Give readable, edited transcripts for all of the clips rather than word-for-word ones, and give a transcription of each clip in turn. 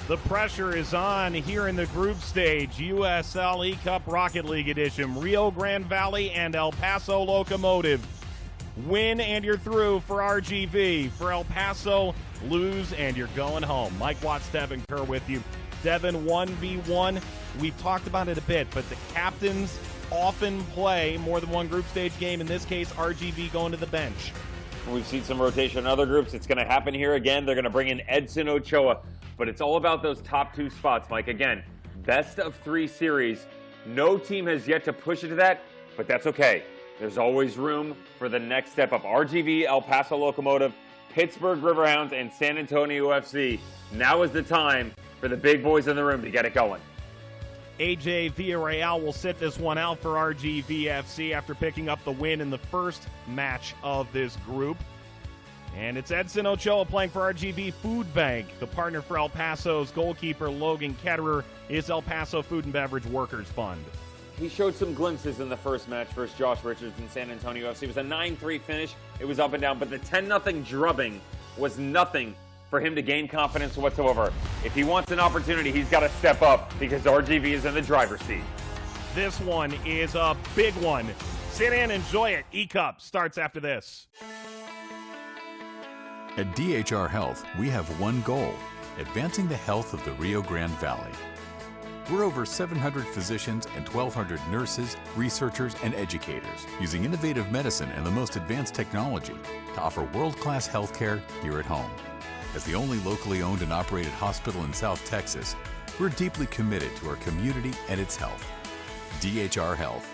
The pressure is on here in the group stage. USL eCup Rocket League Edition. Rio Grande Valley and El Paso Locomotive. Win and you're through for RGV. For El Paso, lose and you're going home. Mike Watts, Devin Kerr with you. Devin, 1v1. We've talked about it a bit, but the captains often play more than one group stage game. In this case, RGV going to the bench. We've seen some rotation in other groups. It's going to happen here again. They're going to bring in Edson Ochoa. But it's all about those top two spots, Mike. Again, best of three series. No team has yet to push it to that, but that's okay. There's always room for the next step up. RGV, El Paso Locomotive, Pittsburgh Riverhounds, and San Antonio UFC. Now is the time for the big boys in the room to get it going. AJ Villarreal will sit this one out for RGVFC after picking up the win in the first match of this group. And it's Edson Ochoa playing for RGV Food Bank. The partner for El Paso's goalkeeper Logan Ketterer is El Paso Food and Beverage Workers Fund. He showed some glimpses in the first match versus Josh Richards in San Antonio FC. It was a 9-3 finish. It was up and down, but the 10-0 drubbing was nothing for him to gain confidence whatsoever. If he wants an opportunity, he's got to step up because RGV is in the driver's seat. This one is a big one. Sit in, enjoy it. eCup starts after this. At DHR Health, we have one goal: advancing the health of the Rio Grande Valley. We're over 700 physicians and 1,200 nurses, researchers, and educators using innovative medicine and the most advanced technology to offer world-class healthcare here at home. As the only locally owned and operated hospital in South Texas, we're deeply committed to our community and its health. DHR Health.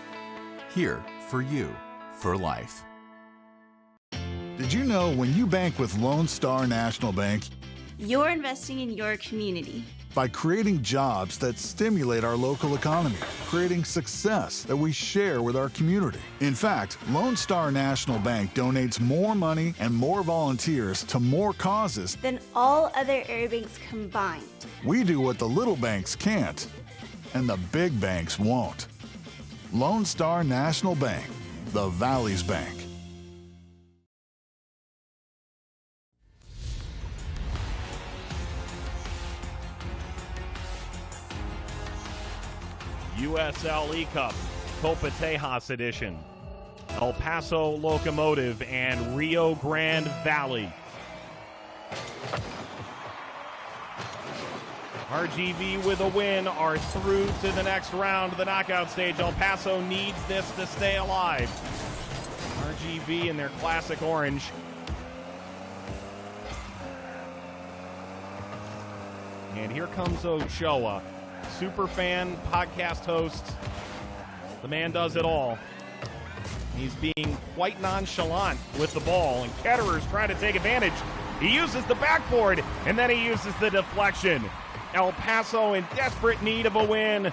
Here for you, for life. Did you know when you bank with Lone Star National Bank, you're investing in your community by creating jobs that stimulate our local economy, creating success that we share with our community? In fact, Lone Star National Bank donates more money and more volunteers to more causes than all other area banks combined. We do what the little banks can't, and the big banks won't. Lone Star National Bank, the Valley's bank. USL eCup, Copa Tejas edition. El Paso Locomotive and Rio Grande Valley. RGV with a win are through to the next round of the knockout stage. El Paso needs this to stay alive. RGV in their classic orange. And here comes Ochoa. Superfan, podcast host. The man does it all. He's being quite nonchalant with the ball, and Ketterer's trying to take advantage. He uses the backboard, and then he uses the deflection. El Paso, in desperate need of a win,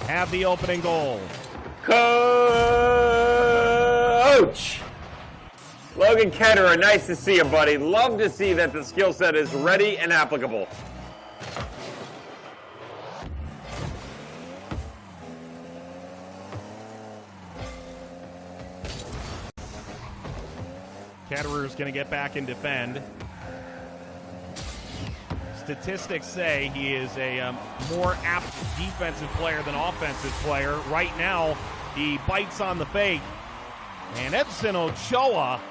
have the opening goal. Coach! Logan Ketterer, nice to see you, buddy. Love to see that the skill set is ready and applicable. Ketterer's going to get back and defend. Statistics say he is a more apt defensive player than offensive player. Right now, he bites on the fake. And Edson Ochoa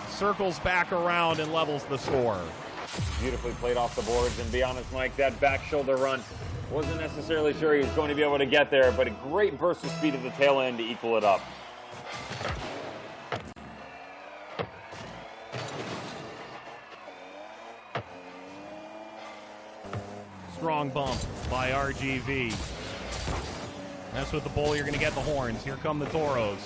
circles back around and levels the score. Beautifully played off the boards, and be honest, Mike, that back shoulder run, wasn't necessarily sure he was going to be able to get there, but a great burst of speed at the tail end to equal it up. Strong bump by RGV. That's with the bull, you're going to get the horns. Here come the Toros.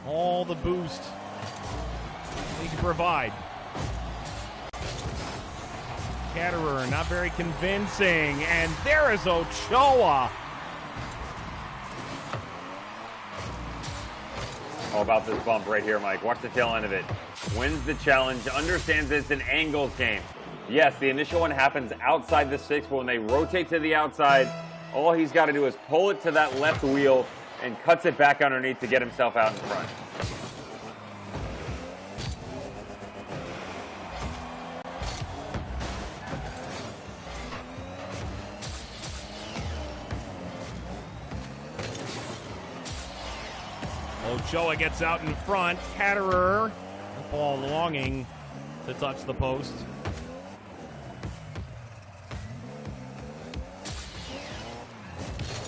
All the boost he can provide. Ketterer not very convincing, and there is Ochoa. All about this bump right here, Mike. Watch the tail end of it. Wins the challenge, understands it's an angles game. Yes, the initial one happens outside the six, but when they rotate to the outside, All he's got to do is pull it to that left wheel and cuts it back underneath to get himself out in front. Ochoa gets out in front. Ketterer, the ball longing to touch the post.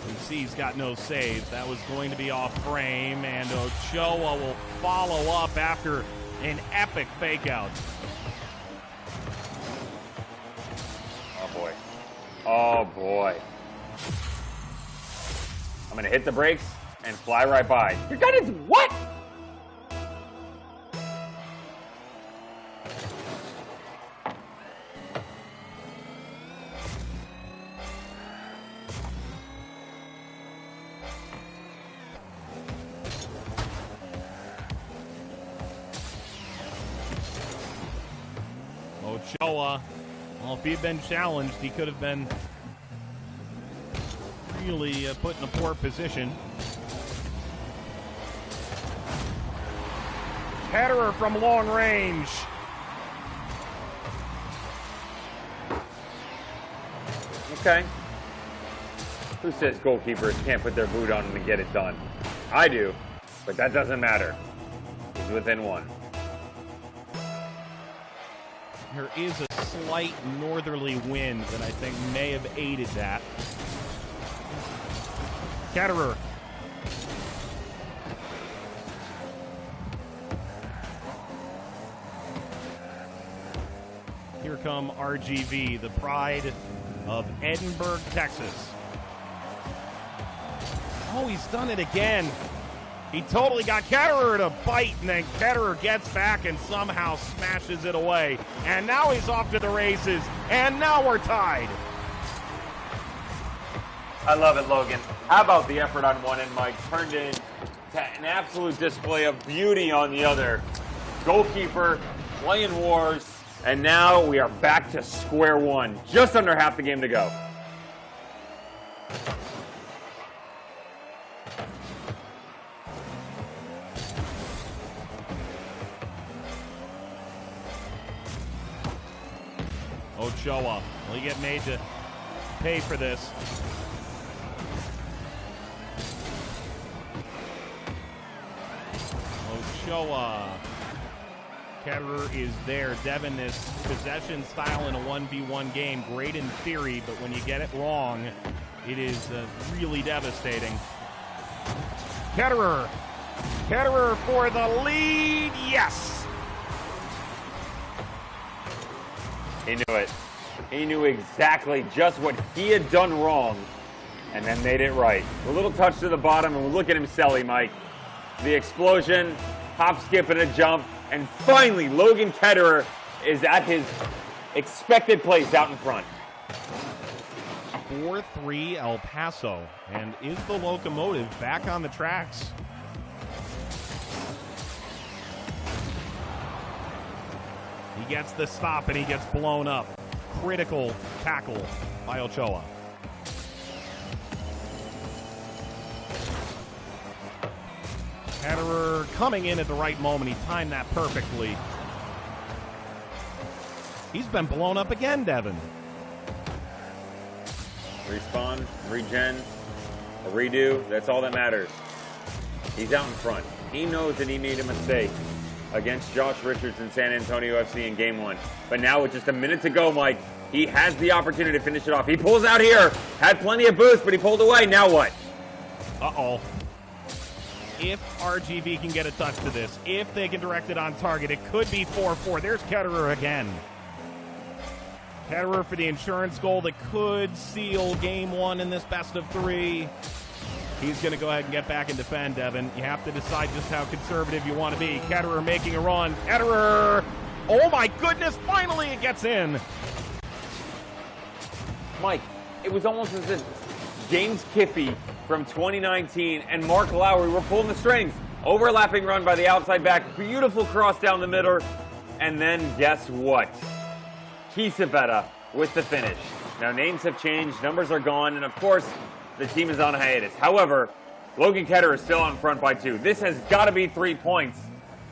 You see he's got no saves. That was going to be off frame, and Ochoa will follow up after an epic fake out. Oh boy. Oh boy. I'm gonna hit the brakes and fly right by. You're gonna do what? Ochoa, well, if he'd been challenged, he could have been really put in a poor position. Ketterer from long range. Okay. Who says goalkeepers can't put their boot on and get it done? I do, but that doesn't matter. He's within one. There is a slight northerly wind that I think may have aided that. Ketterer. Here come RGV, the pride of Edinburgh, Texas. Oh, he's done it again. He totally got Ketterer to bite, and then Ketterer gets back and somehow smashes it away. And now he's off to the races, and now we're tied. I love it, Logan. How about the effort on one end, Mike, turned into an absolute display of beauty on the other. Goalkeeper, playing wars, and now we are back to square one. Just under half the game to go. Ochoa, will he get made to pay for this? Ochoa. Ketterer is there. Devin, this possession style in a 1v1 game, great in theory, but when you get it wrong, it is really devastating. Ketterer. Ketterer for the lead. Yes! He knew it. He knew exactly just what he had done wrong and then made it right. A little touch to the bottom, and look at him selly, Mike. The explosion, hop, skip, and a jump, and finally Logan Ketterer is at his expected place out in front. 4-3 El Paso, and is the Locomotive back on the tracks? He gets the stop and he gets blown up. Critical tackle by Ochoa. Ketterer coming in at the right moment. He timed that perfectly. He's been blown up again, Devin. Respawn, regen, a redo, that's all that matters. He's out in front. He knows that he made a mistake against Josh Richards in San Antonio FC in Game 1. But now with just a minute to go, Mike, he has the opportunity to finish it off. He pulls out here, had plenty of boost, but he pulled away. Now what? Uh-oh. If RGV can get a touch to this, if they can direct it on target, it could be 4-4. There's Ketterer again. Ketterer for the insurance goal that could seal Game 1 in this best of 3. He's going to go ahead and get back and defend, Devin. You have to decide just how conservative you want to be. Ketterer making a run. Ketterer! Oh my goodness, finally it gets in. Mike, it was almost as if James Kiffey from 2019 and Mark Lowry were pulling the strings. Overlapping run by the outside back. Beautiful cross down the middle. And then guess what? Kiesewetter with the finish. Now names have changed, numbers are gone, and of course, the team is on hiatus. However, Logan Ketterer is still on front by 2. This has got to be 3 points,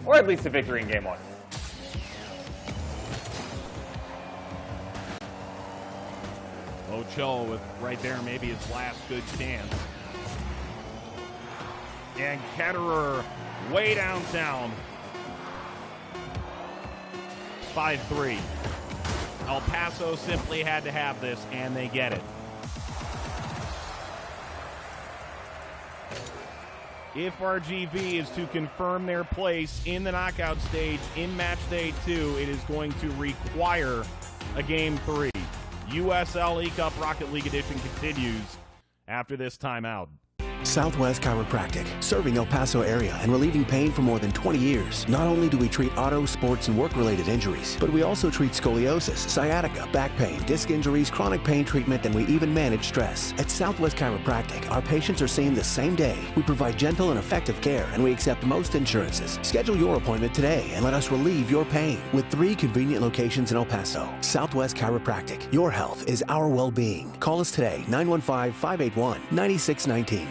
or at least a victory in game 1. Ochoa with right there maybe his last good chance. And Ketterer way downtown. 5-3. El Paso simply had to have this, and they get it. If RGV is to confirm their place in the knockout stage in match day 2, it is going to require a game 3. USL eCup Rocket League Edition continues after this timeout. Southwest Chiropractic, serving El Paso area and relieving pain for more than 20 years. Not only do we treat auto, sports, and work-related injuries, but we also treat scoliosis, sciatica, back pain, disc injuries, chronic pain treatment, and we even manage stress. At Southwest Chiropractic, our patients are seen the same day. We provide gentle and effective care, and we accept most insurances. Schedule your appointment today and let us relieve your pain. With 3 convenient locations in El Paso. Southwest Chiropractic. Your health is our well-being. Call us today, 915-581-9619.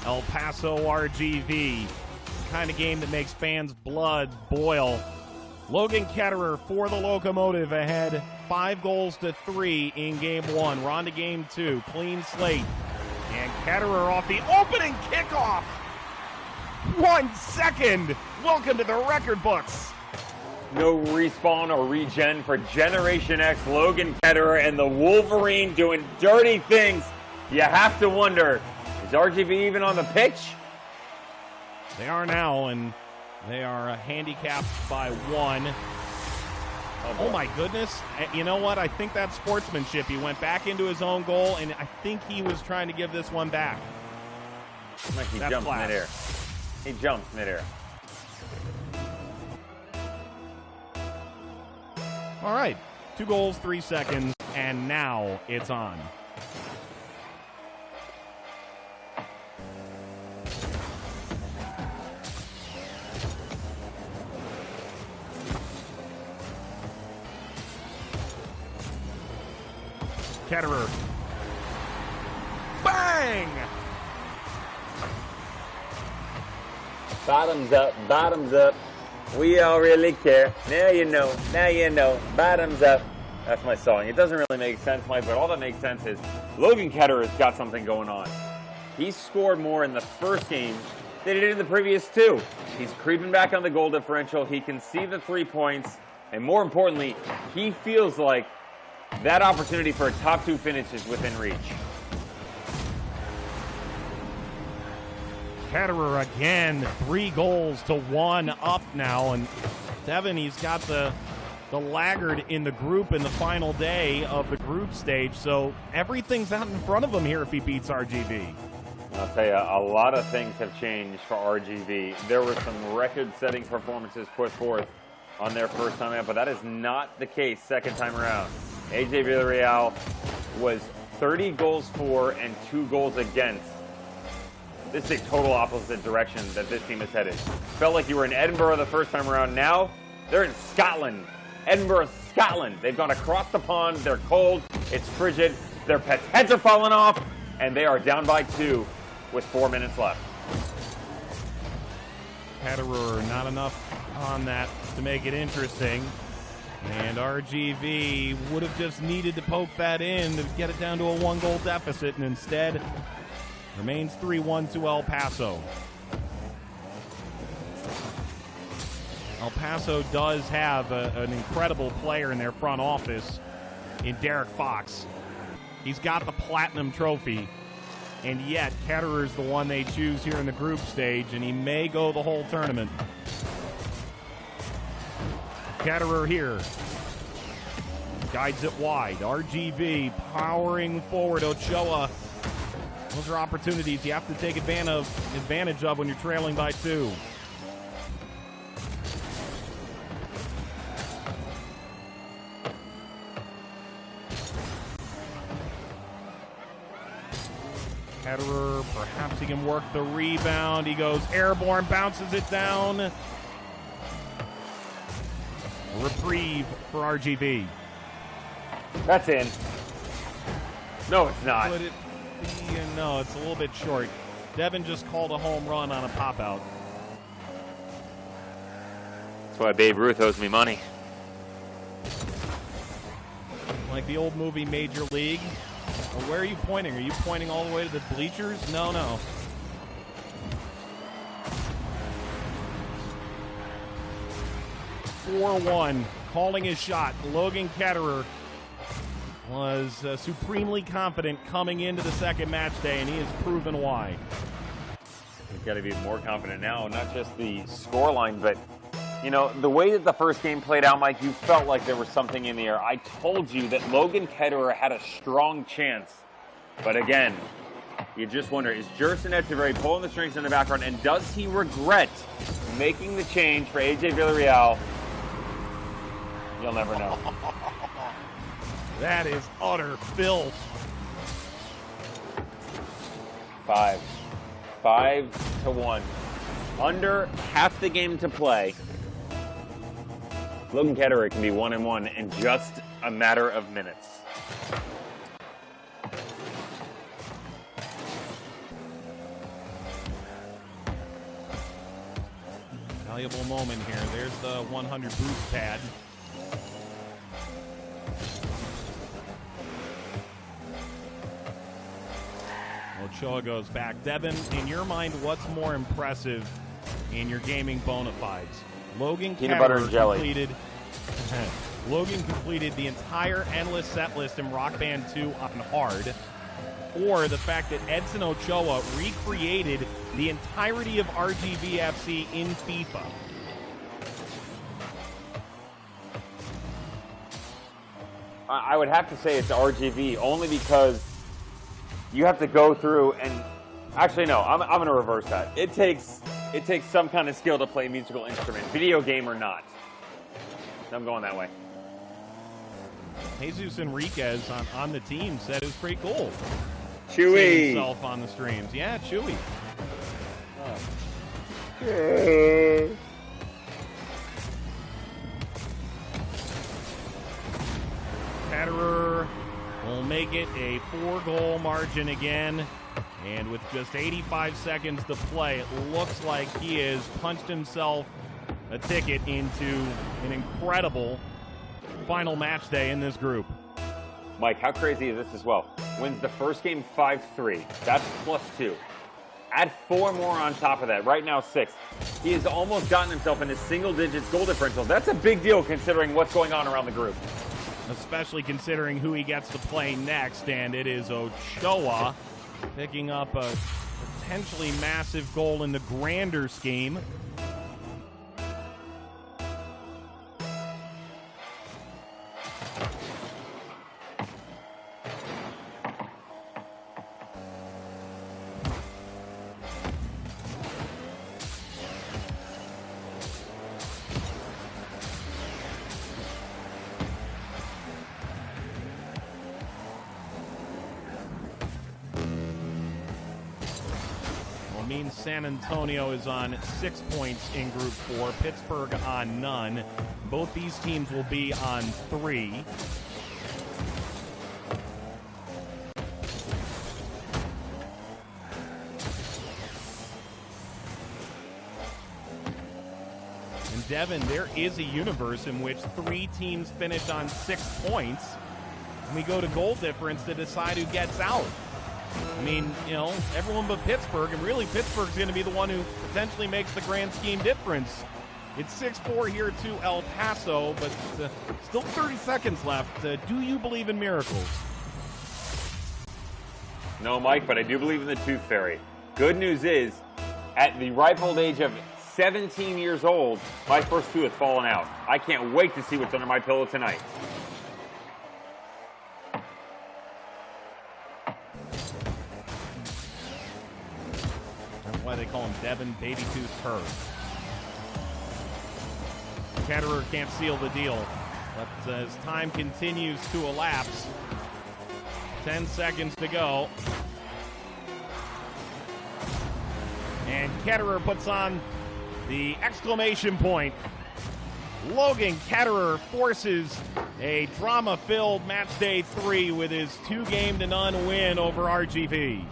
El Paso RGV, kind of game that makes fans' blood boil. Logan Ketterer for the Locomotive ahead 5-3 in game 1. We're on to game 2. Clean slate. And Ketterer off the opening kickoff. 1 second. Welcome to the record books. No respawn or regen for Generation X. Logan Ketterer and the Wolverine doing dirty things. You have to wonder, is RGV even on the pitch? They are now, and they are handicapped by 1. Oh my goodness. You know what? I think that's sportsmanship. He went back into his own goal, and I think he was trying to give this one back. Like he jumps midair. He jumps midair. All right. 2 goals, 3 seconds, and now it's on. Ketterer. Bang! Bottoms up, bottoms up. We all really care. Now you know, now you know. Bottoms up. That's my song. It doesn't really make sense, Mike, but all that makes sense is Logan Ketterer has got something going on. He scored more in the first game than he did in the previous 2. He's creeping back on the goal differential. He can see the 3 points. And more importantly, he feels like that opportunity for a top 2 finish is within reach. Ketterer again, 3-1 up now. And Devin, he's got the laggard in the group in the final day of the group stage. So everything's out in front of him here if he beats RGV. I'll tell you, a lot of things have changed for RGV. There were some record-setting performances put forth on their first time out, but that is not the case second time around. AJ Villarreal was 30 goals for and 2 goals against. This is a total opposite direction that this team is headed. Felt like you were in Edinburgh the first time around. Now they're in Scotland. Edinburgh, Scotland. They've gone across the pond. They're cold. It's frigid. Their pets' heads are falling off, and they are down by 2 with 4 minutes left. Ketterer, not enough on that to make it interesting. And RGV would have just needed to poke that in to get it down to a 1-goal deficit, and instead remains 3-1 to El Paso. El Paso does have an incredible player in their front office in Derek Fox. He's got the Platinum Trophy, and yet Ketterer's the one they choose here in the group stage, and he may go the whole tournament. Ketterer here. guides it wide. RGV powering forward. Ochoa. Those are opportunities you have to take advantage of when you're trailing by 2. Ketterer, perhaps he can work the rebound. He goes airborne, bounces it down. Reprieve for RGV. That's in. No, it's not. Could it be? No, it's a little bit short. Devin just called a home run on a pop-out. That's why Babe Ruth owes me money. Like the old movie Major League. Well, where are you pointing? Are you pointing all the way to the bleachers? No. 4-1, calling his shot. Logan Ketterer was supremely confident coming into the second match day, and he has proven why. He's got to be more confident now, not just the scoreline, but, you know, the way that the first game played out, Mike, you felt like there was something in the air. I told you that Logan Ketterer had a strong chance, but again, you just wonder, is Jerson Echeverry pulling the strings in the background, and does he regret making the change for AJ Villarreal? You'll never know. That is utter filth. 5-1. Under half the game to play. Logan Ketterer can be 1-1 in just a matter of minutes. Valuable moment here. There's the 100 boost pad. Ochoa goes back. Devin, in your mind, what's more impressive in your gaming bona fides? Logan Peanut butter and jelly. Logan completed the entire endless set list in Rock Band 2 on hard, or the fact that Edson Ochoa recreated the entirety of RGVFC in FIFA. I would have to say it's RGV only because you have to go through and actually no, I'm going to reverse that. It takes some kind of skill to play a musical instrument, video game or not. I'm going that way. Jesus Enriquez on the team said it was pretty cool. Chewy. Seeing himself on the streams. Yeah, Chewy. Ketterer will make it a 4-goal margin again. And with just 85 seconds to play, it looks like he has punched himself a ticket into an incredible final match day in this group. Mike, how crazy is this as well? Wins the first game 5-3. That's +2. Add 4 more on top of that. Right now, 6. He has almost gotten himself into single digits goal differential. That's a big deal considering what's going on around the group. Especially considering who he gets to play next, and it is Ochoa picking up a potentially massive goal in the grander scheme. Means San Antonio is on 6 points in Group 4, Pittsburgh on none. Both these teams will be on 3. And Devin, there is a universe in which 3 teams finish on 6 points, and we go to goal difference to decide who gets out. I mean, you know, everyone but Pittsburgh, and really Pittsburgh's going to be the one who potentially makes the grand scheme difference. It's 6-4 here to El Paso, but still 30 seconds left. Do you believe in miracles? No, Mike, but I do believe in the Tooth Fairy. Good news is, at the ripe old age of 17 years old, my first tooth has fallen out. I can't wait to see what's under my pillow tonight. That's why they call him Devin Babytooth Kerr. Ketterer can't seal the deal, but as time continues to elapse, 10 seconds to go. And Ketterer puts on the exclamation point. Logan Ketterer forces a drama-filled match day 3 with his 2-0 win over RGV.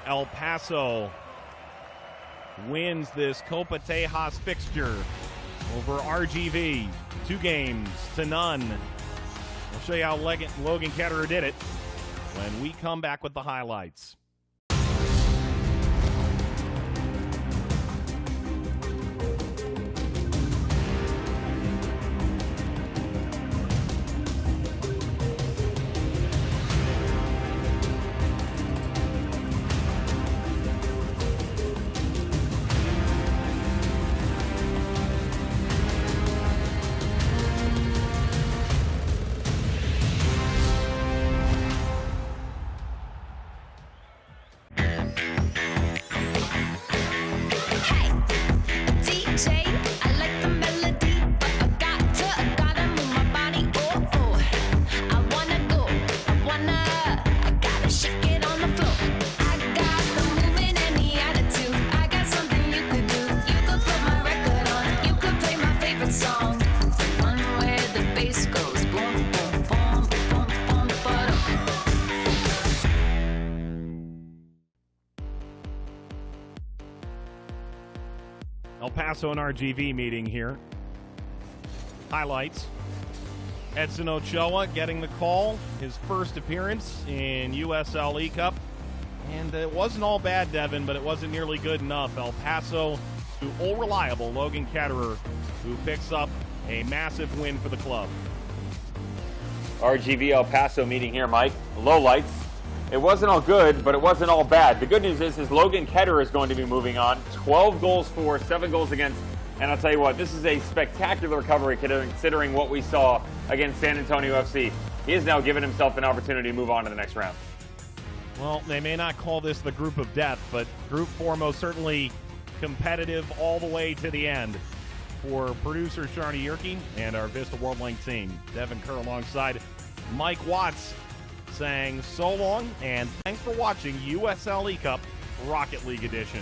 El Paso wins this Copa Tejas fixture over RGV, 2-0. We'll show you how Logan Ketterer did it when we come back with the highlights. El Paso and RGV meeting here. Highlights. Edson Ochoa getting the call, his first appearance in USL eCup. And it wasn't all bad, Devin, but it wasn't nearly good enough. El Paso to all-reliable Logan Ketterer, who picks up a massive win for the club. RGV El Paso meeting here, Mike. Low lights. It wasn't all good, but it wasn't all bad. The good news is Logan Ketterer is going to be moving on. 12 goals for, 7 goals against. And I'll tell you what, this is a spectacular recovery considering what we saw against San Antonio FC. He has now given himself an opportunity to move on to the next round. Well, they may not call this the group of death, but Group 4 most certainly competitive all the way to the end. For producer Sharni Yerke and our Vista World Link team, Devin Kerr alongside Mike Watts, saying so long and thanks for watching USL eCup Rocket League Edition.